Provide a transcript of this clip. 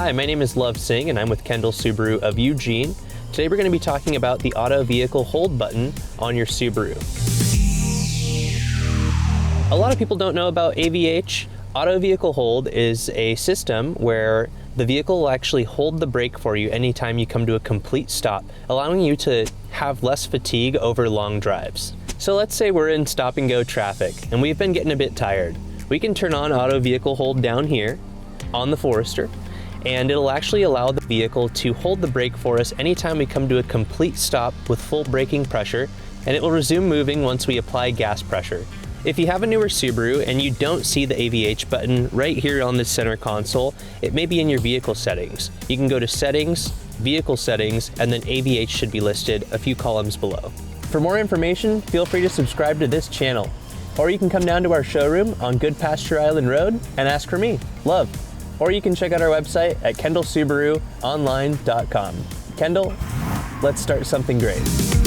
Hi, my name is Love Singh and I'm with Kendall Subaru of Eugene. Today we're going to be talking about the auto vehicle hold button on your Subaru. A lot of people don't know about AVH. Auto vehicle hold is a system where the vehicle will actually hold the brake for you anytime you come to a complete stop, allowing you to have less fatigue over long drives. So let's say we're in stop and go traffic and we've been getting a bit tired. We can turn on auto vehicle hold down here on the Forester, and it'll actually allow the vehicle to hold the brake for us anytime we come to a complete stop with full braking pressure, and it will resume moving once we apply gas pressure. If you have a newer Subaru and you don't see the AVH button right here on the center console, it may be in your vehicle settings. You can go to Settings, Vehicle Settings, and then AVH should be listed a few columns below. For more information, feel free to subscribe to this channel, or you can come down to our showroom on Good Pasture Island Road and ask for me, Love. Or you can check out our website at kendallsubaruonline.com. Kendall, let's start something great.